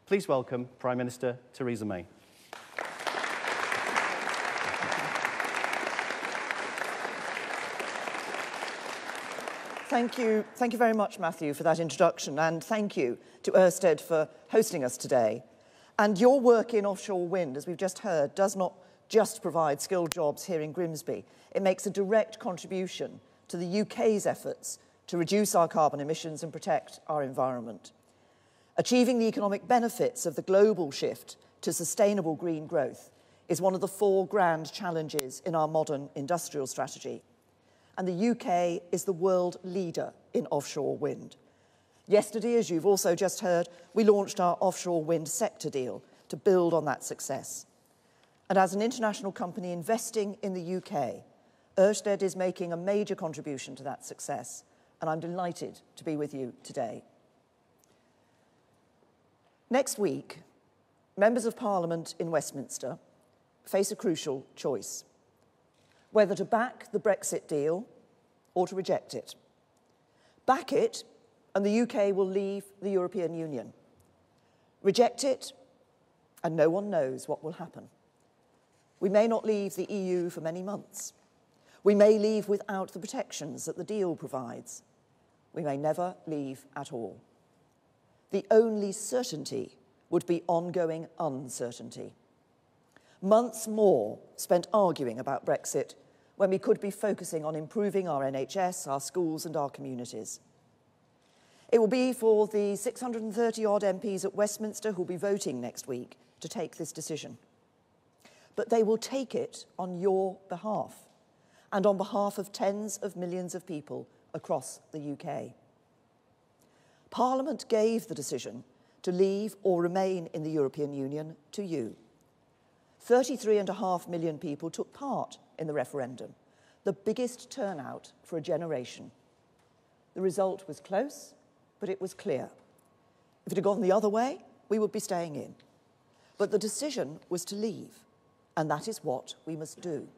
Please welcome Prime Minister Theresa May. Thank you very much, Matthew, for that introduction, and thank you to Ørsted for hosting us today. And your work in offshore wind, as we've just heard, does not just provide skilled jobs here in Grimsby. It makes a direct contribution to the UK's efforts to reduce our carbon emissions and protect our environment. Achieving the economic benefits of the global shift to sustainable green growth is one of the 4 grand challenges in our modern industrial strategy. And the UK is the world leader in offshore wind. Yesterday, as you've also just heard, we launched our offshore wind sector deal to build on that success. And as an international company investing in the UK, Ørsted is making a major contribution to that success, and I'm delighted to be with you today. Next week, members of Parliament in Westminster face a crucial choice: whether to back the Brexit deal or to reject it. Back it, and the UK will leave the European Union. Reject it, and no one knows what will happen. We may not leave the EU for many months. We may leave without the protections that the deal provides. We may never leave at all. The only certainty would be ongoing uncertainty. Months more spent arguing about Brexit when we could be focusing on improving our NHS, our schools and our communities. It will be for the 630-odd MPs at Westminster who will be voting next week to take this decision. But they will take it on your behalf and on behalf of tens of millions of people across the UK. Parliament gave the decision to leave or remain in the European Union to you. 33.5 million people took part in the referendum, the biggest turnout for a generation. The result was close, but it was clear. If it had gone the other way, we would be staying in. But the decision was to leave, and that is what we must do.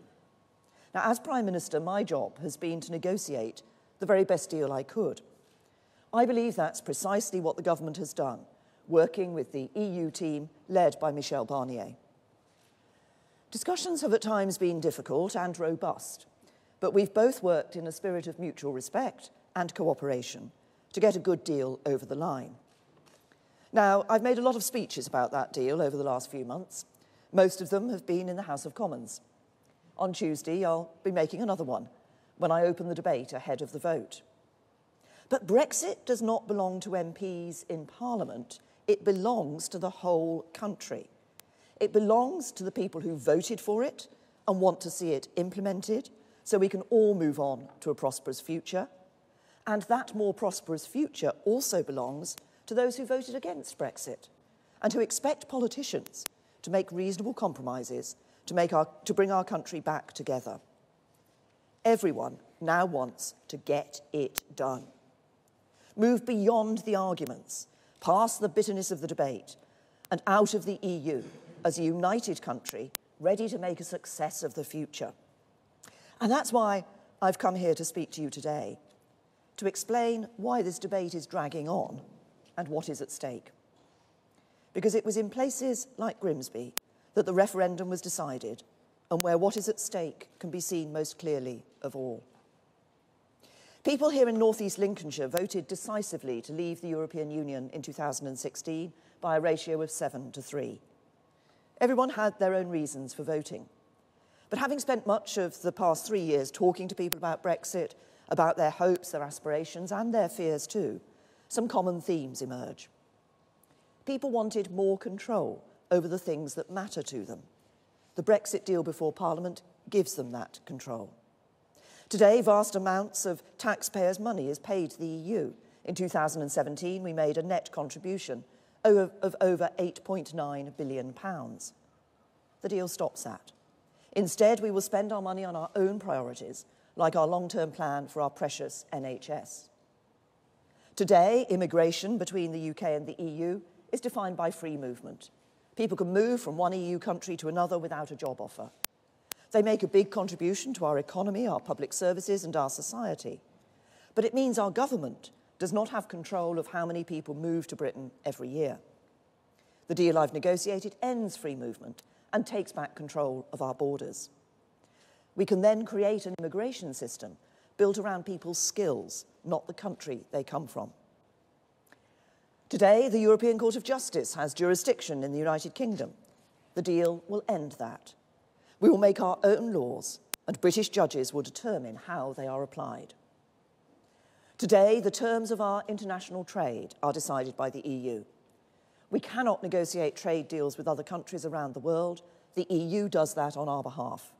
Now, as Prime Minister, my job has been to negotiate the very best deal I could. I believe that's precisely what the government has done, working with the EU team led by Michel Barnier. Discussions have at times been difficult and robust, but we've both worked in a spirit of mutual respect and cooperation to get a good deal over the line. Now, I've made a lot of speeches about that deal over the last few months. Most of them have been in the House of Commons. On Tuesday, I'll be making another one when I open the debate ahead of the vote. But Brexit does not belong to MPs in Parliament. It belongs to the whole country. It belongs to the people who voted for it and want to see it implemented so we can all move on to a prosperous future. And that more prosperous future also belongs to those who voted against Brexit and who expect politicians to make reasonable compromises to bring our country back together. Everyone now wants to get it done. Move beyond the arguments, past the bitterness of the debate, and out of the EU as a united country ready to make a success of the future. And that's why I've come here to speak to you today, to explain why this debate is dragging on and what is at stake. Because it was in places like Grimsby that the referendum was decided and where what is at stake can be seen most clearly of all. People here in North East Lincolnshire voted decisively to leave the European Union in 2016 by a ratio of 7-3. Everyone had their own reasons for voting. But having spent much of the past 3 years talking to people about Brexit, about their hopes, their aspirations, and their fears too, some common themes emerge. People wanted more control over the things that matter to them. The Brexit deal before Parliament gives them that control. Today, vast amounts of taxpayers' money is paid to the EU. In 2017, we made a net contribution of over £8.9 billion. The deal stops that. Instead, we will spend our money on our own priorities, like our long-term plan for our precious NHS. Today, immigration between the UK and the EU is defined by free movement. People can move from one EU country to another without a job offer. They make a big contribution to our economy, our public services and our society. But it means our government does not have control of how many people move to Britain every year. The deal I've negotiated ends free movement and takes back control of our borders. We can then create an immigration system built around people's skills, not the country they come from. Today, the European Court of Justice has jurisdiction in the United Kingdom. The deal will end that. We will make our own laws, and British judges will determine how they are applied. Today, the terms of our international trade are decided by the EU. We cannot negotiate trade deals with other countries around the world. The EU does that on our behalf.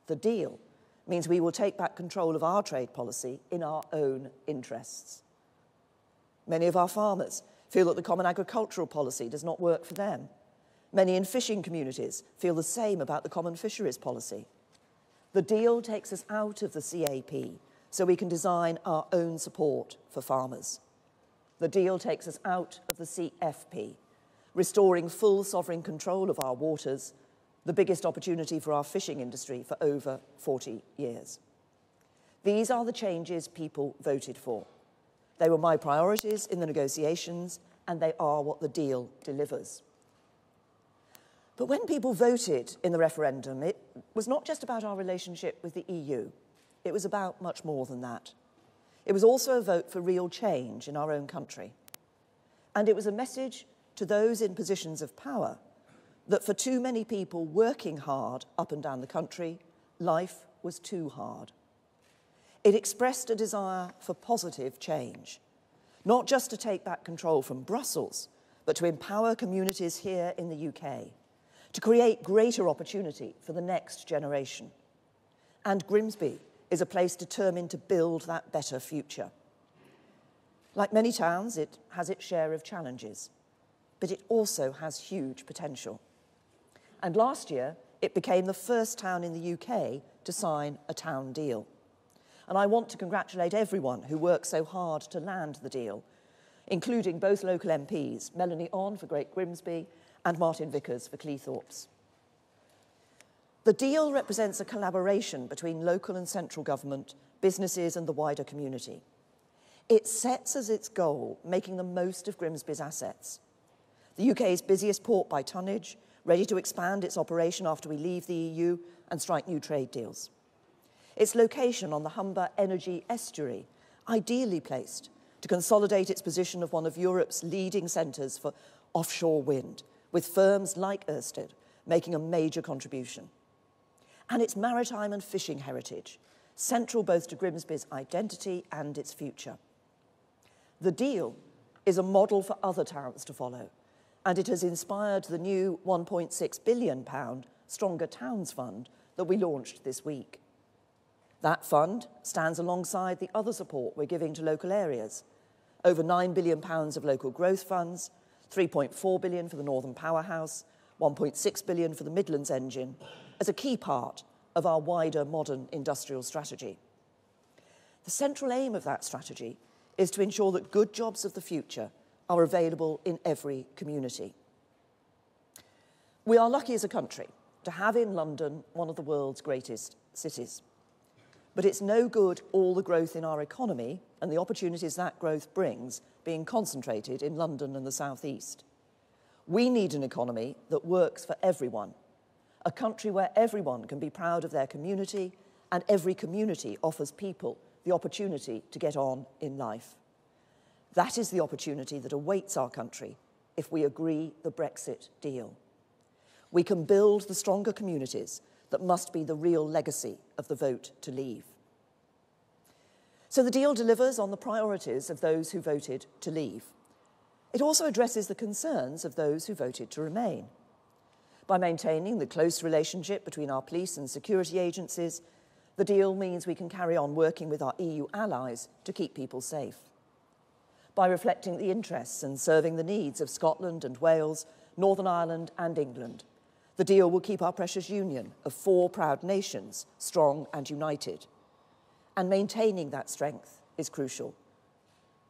The deal means we will take back control of our trade policy in our own interests. Many of our farmers feel that the common agricultural policy does not work for them. Many in fishing communities feel the same about the common fisheries policy. The deal takes us out of the CAP so we can design our own support for farmers. The deal takes us out of the CFP, restoring full sovereign control of our waters, the biggest opportunity for our fishing industry for over 40 years. These are the changes people voted for. They were my priorities in the negotiations, and they are what the deal delivers. But when people voted in the referendum, it was not just about our relationship with the EU. It was about much more than that. It was also a vote for real change in our own country. And it was a message to those in positions of power that for too many people working hard up and down the country, life was too hard. It expressed a desire for positive change, not just to take back control from Brussels, but to empower communities here in the UK, to create greater opportunity for the next generation. And Grimsby is a place determined to build that better future. Like many towns, it has its share of challenges, but it also has huge potential. And last year, it became the first town in the UK to sign a town deal. And I want to congratulate everyone who worked so hard to land the deal, including both local MPs, Melanie Onn for Great Grimsby and Martin Vickers for Cleethorpes. The deal represents a collaboration between local and central government, businesses and the wider community. It sets as its goal making the most of Grimsby's assets. The UK's busiest port by tonnage, ready to expand its operation after we leave the EU and strike new trade deals. Its location on the Humber Energy Estuary, ideally placed to consolidate its position of one of Europe's leading centres for offshore wind, with firms like Ørsted making a major contribution. And its maritime and fishing heritage, central both to Grimsby's identity and its future. The deal is a model for other towns to follow, and it has inspired the new £1.6 billion Stronger Towns Fund that we launched this week. That fund stands alongside the other support we're giving to local areas, over £9 billion of local growth funds, £3.4 billion for the Northern Powerhouse, £1.6 billion for the Midlands Engine, as a key part of our wider modern industrial strategy. The central aim of that strategy is to ensure that good jobs of the future are available in every community. We are lucky as a country to have in London one of the world's greatest cities. But it's no good all the growth in our economy and the opportunities that growth brings being concentrated in London and the South East. We need an economy that works for everyone, a country where everyone can be proud of their community and every community offers people the opportunity to get on in life. That is the opportunity that awaits our country if we agree the Brexit deal. We can build the stronger communities that must be the real legacy of the vote to leave. So the deal delivers on the priorities of those who voted to leave. It also addresses the concerns of those who voted to remain. By maintaining the close relationship between our police and security agencies, the deal means we can carry on working with our EU allies to keep people safe. By reflecting the interests and serving the needs of Scotland and Wales, Northern Ireland and England, the deal will keep our precious union of 4 proud nations strong and united. And maintaining that strength is crucial.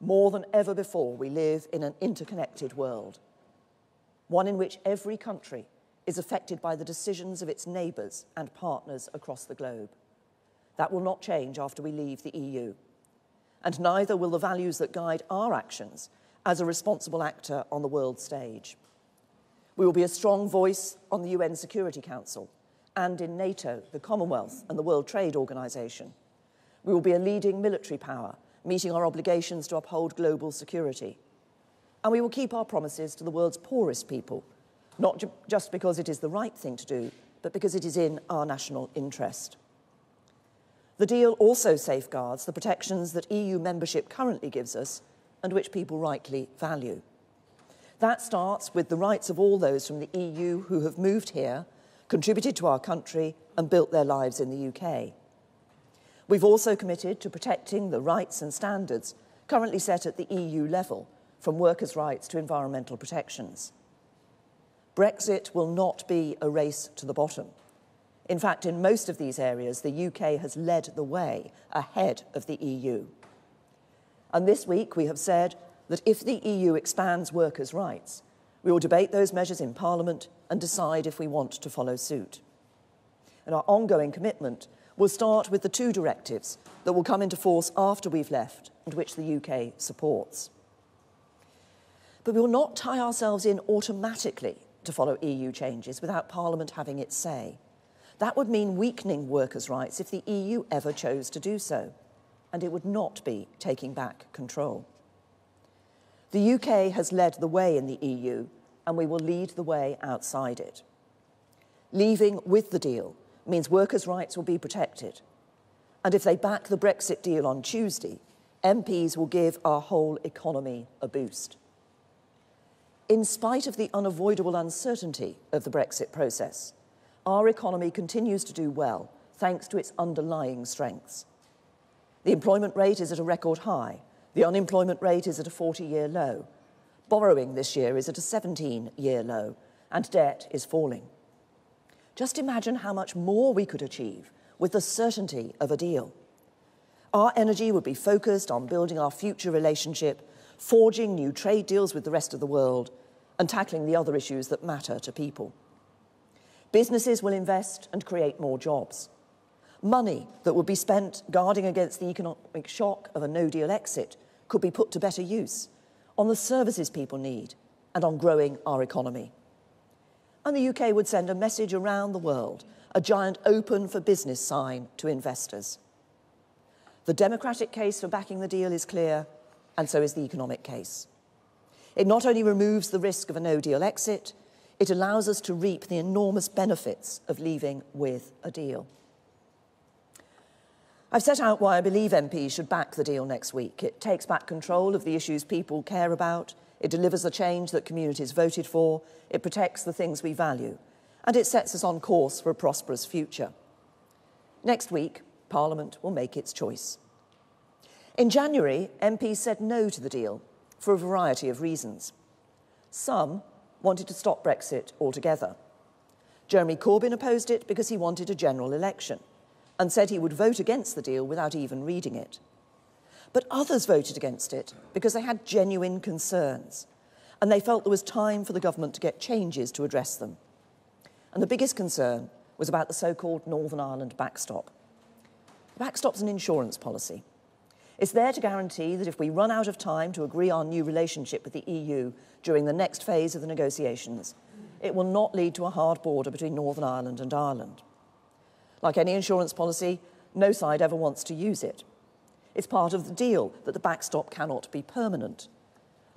More than ever before, we live in an interconnected world, one in which every country is affected by the decisions of its neighbours and partners across the globe. That will not change after we leave the EU. And neither will the values that guide our actions as a responsible actor on the world stage. We will be a strong voice on the UN Security Council and in NATO, the Commonwealth and the World Trade Organization. We will be a leading military power, meeting our obligations to uphold global security. And we will keep our promises to the world's poorest people, not just because it is the right thing to do, but because it is in our national interest. The deal also safeguards the protections that EU membership currently gives us and which people rightly value. That starts with the rights of all those from the EU who have moved here, contributed to our country and built their lives in the UK. We've also committed to protecting the rights and standards currently set at the EU level, from workers' rights to environmental protections. Brexit will not be a race to the bottom. In fact, in most of these areas, the UK has led the way ahead of the EU. And this week we have said that if the EU expands workers' rights, we will debate those measures in Parliament and decide if we want to follow suit. And our ongoing commitment will start with the 2 directives that will come into force after we've left and which the UK supports. But we will not tie ourselves in automatically to follow EU changes without Parliament having its say. That would mean weakening workers' rights if the EU ever chose to do so, and it would not be taking back control. The UK has led the way in the EU, and we will lead the way outside it. Leaving with the deal means workers' rights will be protected, and if they back the Brexit deal on Tuesday, MPs will give our whole economy a boost. In spite of the unavoidable uncertainty of the Brexit process, our economy continues to do well, thanks to its underlying strengths. The employment rate is at a record high, the unemployment rate is at a 40-year low, borrowing this year is at a 17-year low, and debt is falling. Just imagine how much more we could achieve with the certainty of a deal. Our energy would be focused on building our future relationship, forging new trade deals with the rest of the world, and tackling the other issues that matter to people. Businesses will invest and create more jobs. Money that would be spent guarding against the economic shock of a no-deal exit could be put to better use on the services people need and on growing our economy. And the UK would send a message around the world, a giant open for business sign to investors. The democratic case for backing the deal is clear, and so is the economic case. It not only removes the risk of a no-deal exit, it allows us to reap the enormous benefits of leaving with a deal. I've set out why I believe MPs should back the deal next week. It takes back control of the issues people care about, it delivers the change that communities voted for, it protects the things we value, and it sets us on course for a prosperous future. Next week, Parliament will make its choice. In January, MPs said no to the deal for a variety of reasons. Some wanted to stop Brexit altogether. Jeremy Corbyn opposed it because he wanted a general election and said he would vote against the deal without even reading it. But others voted against it because they had genuine concerns and they felt there was time for the government to get changes to address them. And the biggest concern was about the so-called Northern Ireland backstop. The backstop's an insurance policy. It's there to guarantee that if we run out of time to agree our new relationship with the EU during the next phase of the negotiations, it will not lead to a hard border between Northern Ireland and Ireland. Like any insurance policy, no side ever wants to use it. It's part of the deal that the backstop cannot be permanent.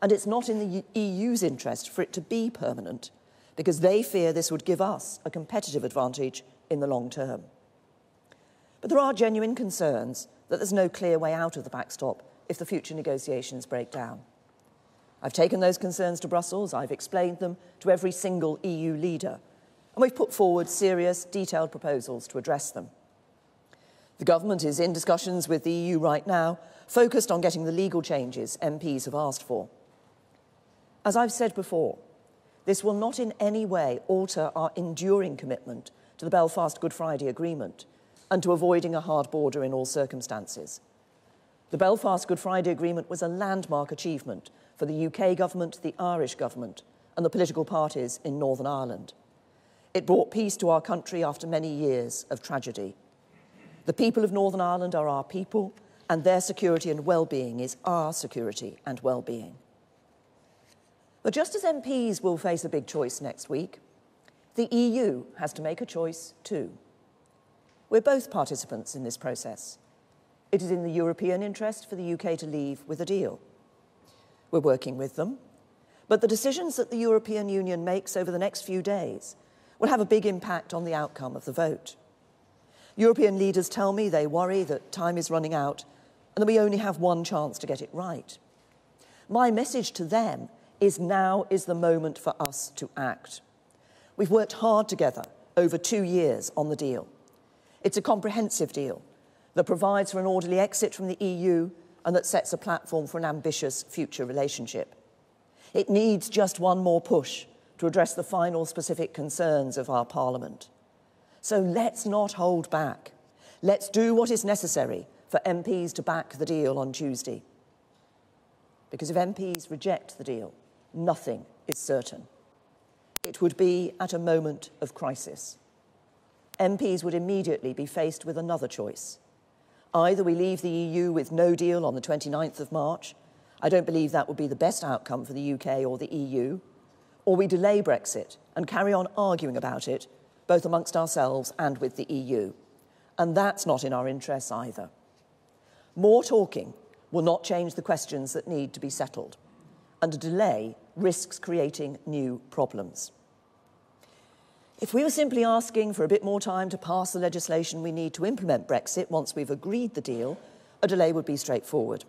And it's not in the EU's interest for it to be permanent, because they fear this would give us a competitive advantage in the long term. But there are genuine concerns that there's no clear way out of the backstop if the future negotiations break down. I've taken those concerns to Brussels, I've explained them to every single EU leader, and we've put forward serious, detailed proposals to address them. The government is in discussions with the EU right now, focused on getting the legal changes MPs have asked for. As I've said before, this will not in any way alter our enduring commitment to the Belfast Good Friday Agreement and to avoiding a hard border in all circumstances. The Belfast Good Friday Agreement was a landmark achievement for the UK government, the Irish government, and the political parties in Northern Ireland. It brought peace to our country after many years of tragedy. The people of Northern Ireland are our people, and their security and well-being is our security and well-being. But just as MPs will face a big choice next week, the EU has to make a choice too. We're both participants in this process. It is in the European interest for the UK to leave with a deal. We're working with them, but the decisions that the European Union makes over the next few days will have a big impact on the outcome of the vote. European leaders tell me they worry that time is running out and that we only have one chance to get it right. My message to them is now is the moment for us to act. We've worked hard together over 2 years on the deal. It's a comprehensive deal that provides for an orderly exit from the EU and that sets a platform for an ambitious future relationship. It needs just one more push to address the final specific concerns of our Parliament. So let's not hold back. Let's do what is necessary for MPs to back the deal on Tuesday. Because if MPs reject the deal, nothing is certain. It would be at a moment of crisis. MPs would immediately be faced with another choice. Either we leave the EU with no deal on the 29th of March, I don't believe that would be the best outcome for the UK or the EU, or we delay Brexit and carry on arguing about it, both amongst ourselves and with the EU. And that's not in our interests either. More talking will not change the questions that need to be settled, and a delay risks creating new problems. If we were simply asking for a bit more time to pass the legislation we need to implement Brexit once we've agreed the deal, a delay would be straightforward.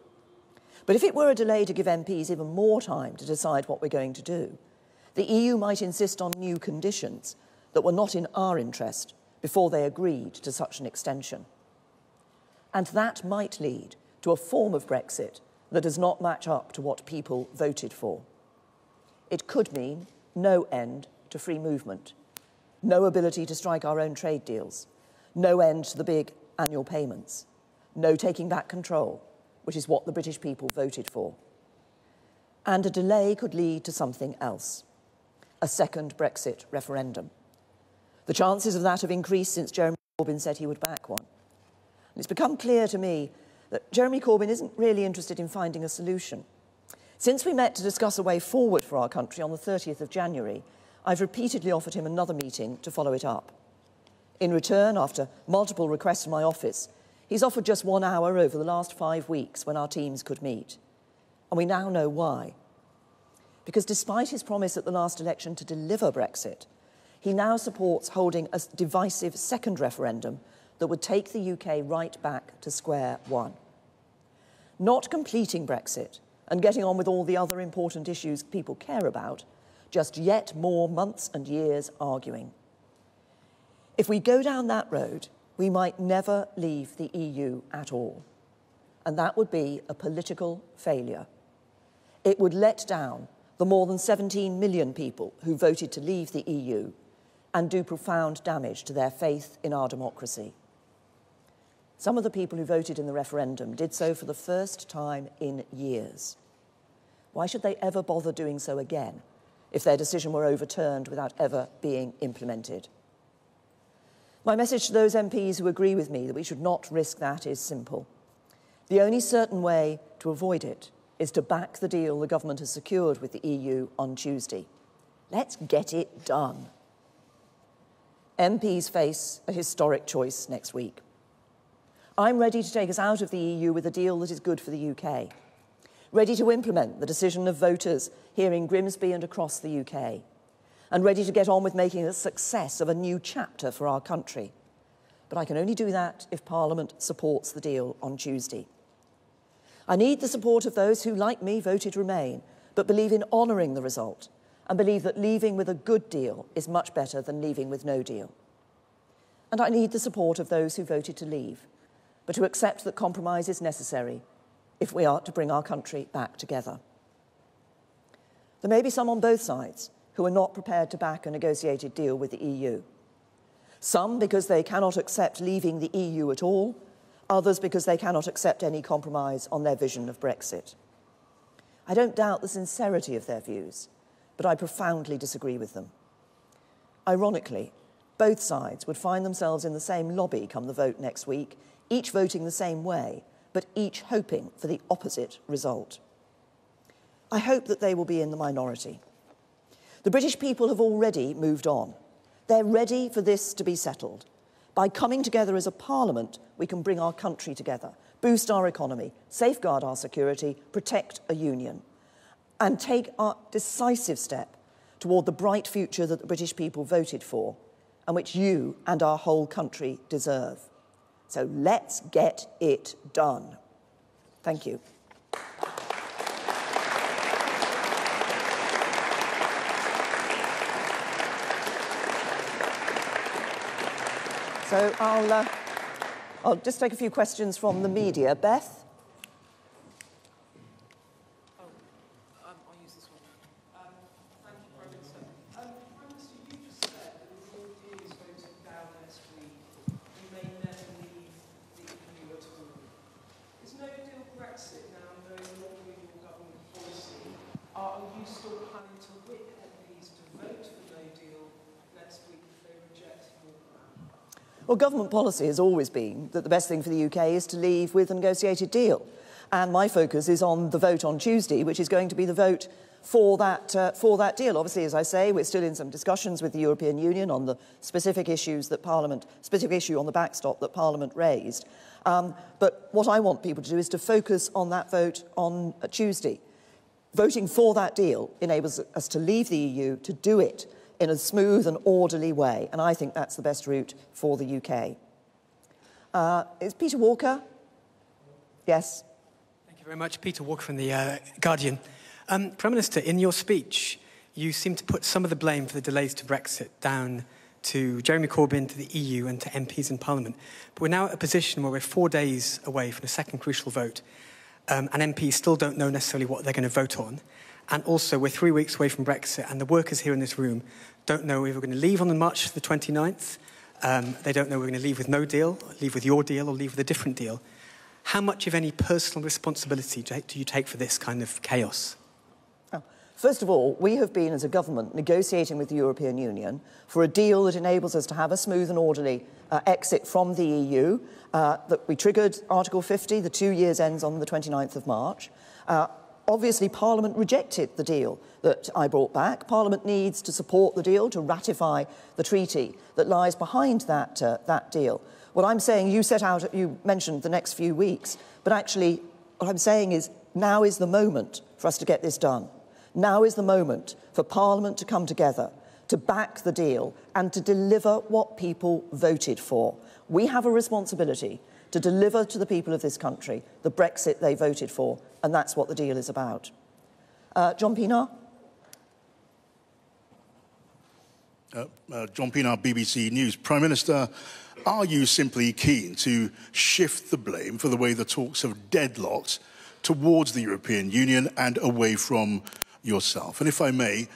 But if it were a delay to give MPs even more time to decide what we're going to do, the EU might insist on new conditions that were not in our interest before they agreed to such an extension. And that might lead to a form of Brexit that does not match up to what people voted for. It could mean no end to free movement, no ability to strike our own trade deals, no end to the big annual payments, no taking back control, which is what the British people voted for. And a delay could lead to something else, a second Brexit referendum. The chances of that have increased since Jeremy Corbyn said he would back one. And it's become clear to me that Jeremy Corbyn isn't really interested in finding a solution. Since we met to discuss a way forward for our country on the 30th of January, I've repeatedly offered him another meeting to follow it up. In return, after multiple requests from my office, he's offered just 1 hour over the last 5 weeks when our teams could meet. And we now know why. Because despite his promise at the last election to deliver Brexit, he now supports holding a divisive second referendum that would take the UK right back to square one. Not completing Brexit and getting on with all the other important issues people care about, just yet more months and years arguing. If we go down that road, we might never leave the EU at all. And that would be a political failure. It would let down the more than 17 million people who voted to leave the EU and do profound damage to their faith in our democracy. Some of the people who voted in the referendum did so for the first time in years. Why should they ever bother doing so again if their decision were overturned without ever being implemented? My message to those MPs who agree with me that we should not risk that is simple. The only certain way to avoid it is to back the deal the government has secured with the EU on Tuesday. Let's get it done. MPs face a historic choice next week. I'm ready to take us out of the EU with a deal that is good for the UK, ready to implement the decision of voters here in Grimsby and across the UK, and ready to get on with making a success of a new chapter for our country. But I can only do that if Parliament supports the deal on Tuesday. I need the support of those who, like me, voted Remain, but believe in honouring the result and believe that leaving with a good deal is much better than leaving with no deal. And I need the support of those who voted to leave, but who accept that compromise is necessary if we are to bring our country back together. There may be some on both sides who are not prepared to back a negotiated deal with the EU. Some because they cannot accept leaving the EU at all, others because they cannot accept any compromise on their vision of Brexit. I don't doubt the sincerity of their views, but I profoundly disagree with them. Ironically, both sides would find themselves in the same lobby come the vote next week, each voting the same way, but each hoping for the opposite result. I hope that they will be in the minority. The British people have already moved on. They're ready for this to be settled. By coming together as a parliament, we can bring our country together, boost our economy, safeguard our security, protect a union, and take a decisive step toward the bright future that the British people voted for and which you and our whole country deserve. So let's get it done. Thank you. So I'll just take a few questions from the media. Beth? I'll use this one. Thank you, Prime Minister. Prime Minister, you just said that if your deal is voted down next week, you may never leave the EU at all. Is no deal Brexit now no longer your government policy? Are you still planning to whip MPs to vote for no deal next week if they reject your plan? Well, government policy has always been that the best thing for the UK is to leave with a negotiated deal. And my focus is on the vote on Tuesday, which is going to be the vote for that deal. Obviously, as I say, we're still in some discussions with the European Union on the specific issues that specific issue on the backstop that Parliament raised. But what I want people to do is to focus on that vote on Tuesday. Voting for that deal enables us to leave the EU, to do it in a smooth and orderly way. And I think that's the best route for the UK. Is Peter Walker? Yes. Thank you very much. Peter Walker from The Guardian. Prime Minister, in your speech, you seem to put some of the blame for the delays to Brexit down to Jeremy Corbyn, to the EU and to MPs in Parliament. But we're now at a position where we're 4 days away from a second crucial vote, and MPs still don't know necessarily what they're going to vote on. And also, we're 3 weeks away from Brexit, and the workers here in this room don't know if we're going to leave on March the 29th. They don't know we're going to leave with no deal, leave with your deal, or leave with a different deal. How much of any personal responsibility do you take for this kind of chaos? Oh, first of all, we have been, as a government, negotiating with the European Union for a deal that enables us to have a smooth and orderly exit from the EU. That we triggered Article 50, the 2 years ends on the 29th of March. Obviously, Parliament rejected the deal that I brought back. Parliament needs to support the deal, to ratify the treaty that lies behind that deal. What I'm saying, you mentioned the next few weeks, but actually what I'm saying is now is the moment for us to get this done. Now is the moment for Parliament to come together, to back the deal and to deliver what people voted for. We have a responsibility to deliver to the people of this country the Brexit they voted for, and that's what the deal is about. John Pienaar? John Pienaar, BBC News. Prime Minister, are you simply keen to shift the blame for the way the talks have deadlocked towards the European Union and away from yourself? And if I may,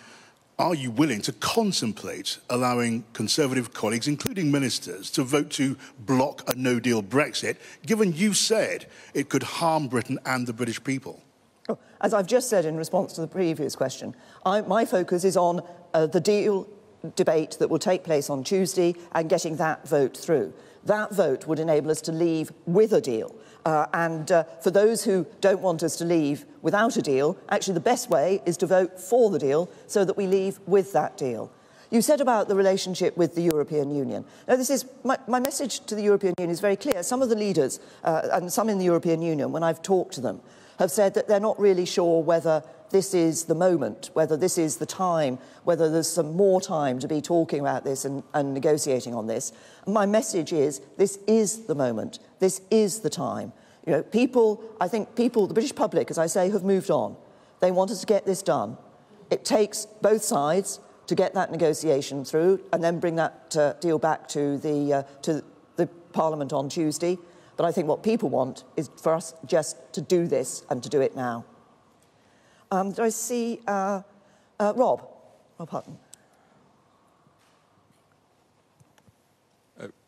are you willing to contemplate allowing Conservative colleagues, including ministers, to vote to block a no-deal Brexit, given you said it could harm Britain and the British people? Oh, as I've just said in response to the previous question, my focus is on the deal debate that will take place on Tuesday and getting that vote through. That vote would enable us to leave with a deal. And for those who don't want us to leave without a deal, actually the best way is to vote for the deal so that we leave with that deal. You said about the relationship with the European Union. Now, this is my message to the European Union is very clear. Some of the leaders and some in the European Union, when I've talked to them, have said that they're not really sure whether this is the moment, whether this is the time, whether there's some more time to be talking about this and negotiating on this. My message is, this is the moment. This is the time. You know, I think people, the British public, as I say, have moved on. They want us to get this done. It takes both sides to get that negotiation through and then bring that deal back to the Parliament on Tuesday. But I think what people want is for us just to do this and to do it now. Do I see Rob Hutton?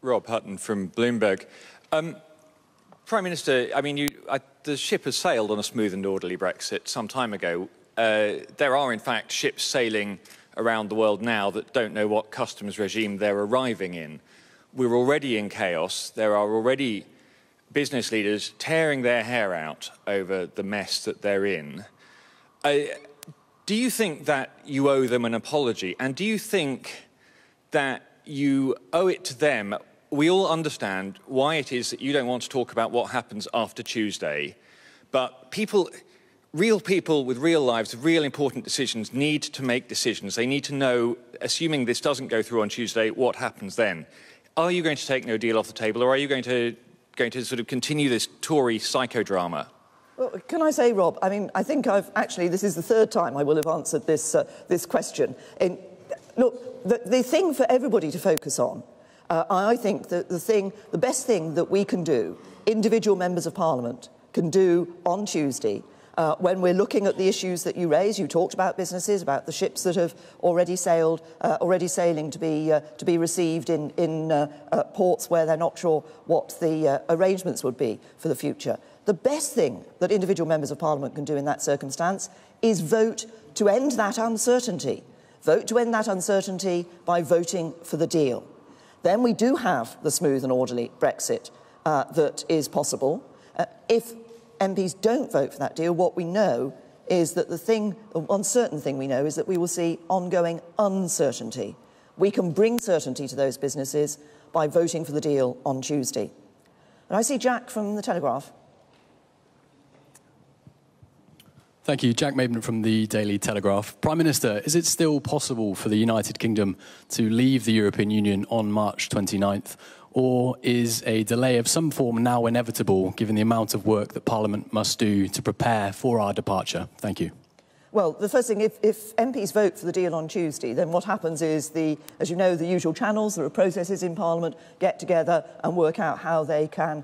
Rob Hutton from Bloomberg. Prime Minister, I mean, the ship has sailed on a smooth and orderly Brexit some time ago. There are, in fact, ships sailing around the world now that don't know what customs regime they're arriving in. We're already in chaos. There are already business leaders tearing their hair out over the mess that they're in. Do you think that you owe them an apology? And do you think that you owe it to them? We all understand why it is that you don't want to talk about what happens after Tuesday, but real people with real lives, real important decisions need to make decisions. They need to know, assuming this doesn't go through on Tuesday, what happens then. Are you going to take no deal off the table, or are you going to sort of continue this Tory psychodrama? Well, can I say, Rob, I mean, I think this is the third time I will have answered this question. Look, the thing for everybody to focus on, I think that the best thing that we can do, individual members of Parliament can do on Tuesday, when we're looking at the issues that you raise. You talked about businesses, about the ships that have already sailed, already sailing to be received in ports where they're not sure what the arrangements would be for the future. The best thing that individual members of Parliament can do in that circumstance is vote to end that uncertainty. Vote to end that uncertainty by voting for the deal. Then we do have the smooth and orderly Brexit that is possible. If MPs don't vote for that deal, what we know is that the one certain thing we know is that we will see ongoing uncertainty. We can bring certainty to those businesses by voting for the deal on Tuesday. And I see Jack from the Telegraph. Thank you. Jack Maidment from the Daily Telegraph. Prime Minister, is it still possible for the United Kingdom to leave the European Union on March 29th? Or is a delay of some form now inevitable, given the amount of work that Parliament must do to prepare for our departure? Thank you. Well, the first thing, if MPs vote for the deal on Tuesday, then what happens is, as you know, the usual channels, there are processes in Parliament, get together and work out how they can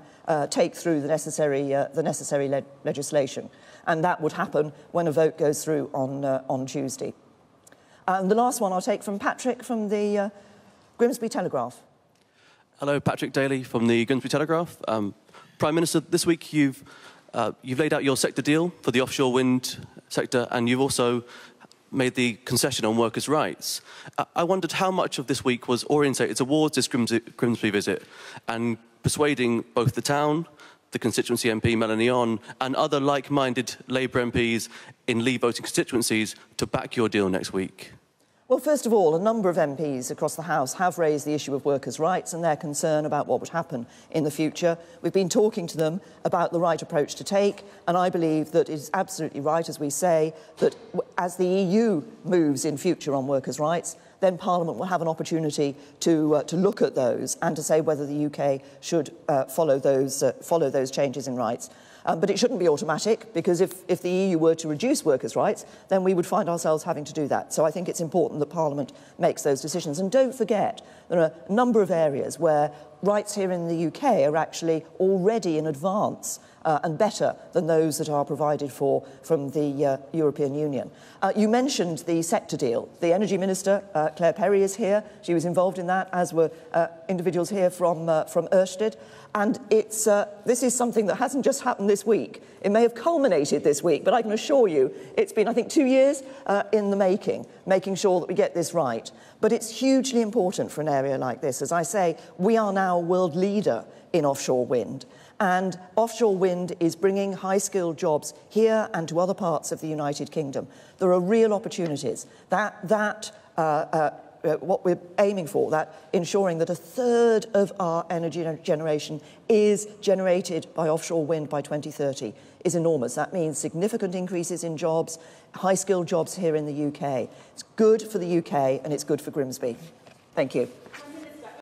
take through the necessary legislation. And that would happen when a vote goes through on Tuesday. And the last one I'll take from Patrick from the Grimsby Telegraph. Hello, Patrick Daly from the Grimsby Telegraph. Prime Minister, this week you've laid out your sector deal for the offshore wind sector, and you've also made the concession on workers' rights. I wondered how much of this week was orientated towards this Grimsby visit and persuading both the town, the constituency MP Melanie On, and other like-minded Labour MPs in Leave voting constituencies to back your deal next week. Well, first of all, a number of MPs across the House have raised the issue of workers' rights and their concern about what would happen in the future. We've been talking to them about the right approach to take, and I believe that it is absolutely right, as we say, that as the EU moves in future on workers' rights, then Parliament will have an opportunity to look at those and to say whether the UK should follow those changes in rights. But it shouldn't be automatic, because if the EU were to reduce workers' rights, then we would find ourselves having to do that. So I think it's important that Parliament makes those decisions. And don't forget, there are a number of areas where rights here in the UK are actually already in advance and better than those that are provided for from the European Union. You mentioned the sector deal. The Energy Minister, Claire Perry, is here. She was involved in that, as were individuals here from Ørsted. And this is something that hasn't just happened this week. It may have culminated this week, but I can assure you it's been, I think, 2 years in the making sure that we get this right. But it's hugely important for an area like this. As I say, we are now a world leader in offshore wind. And offshore wind is bringing high-skilled jobs here and to other parts of the United Kingdom. There are real opportunities. What we're aiming for, that ensuring that a third of our energy generation is generated by offshore wind by 2030, is enormous. That means significant increases in jobs, high-skilled jobs here in the UK. It's good for the UK and it's good for Grimsby. Thank you.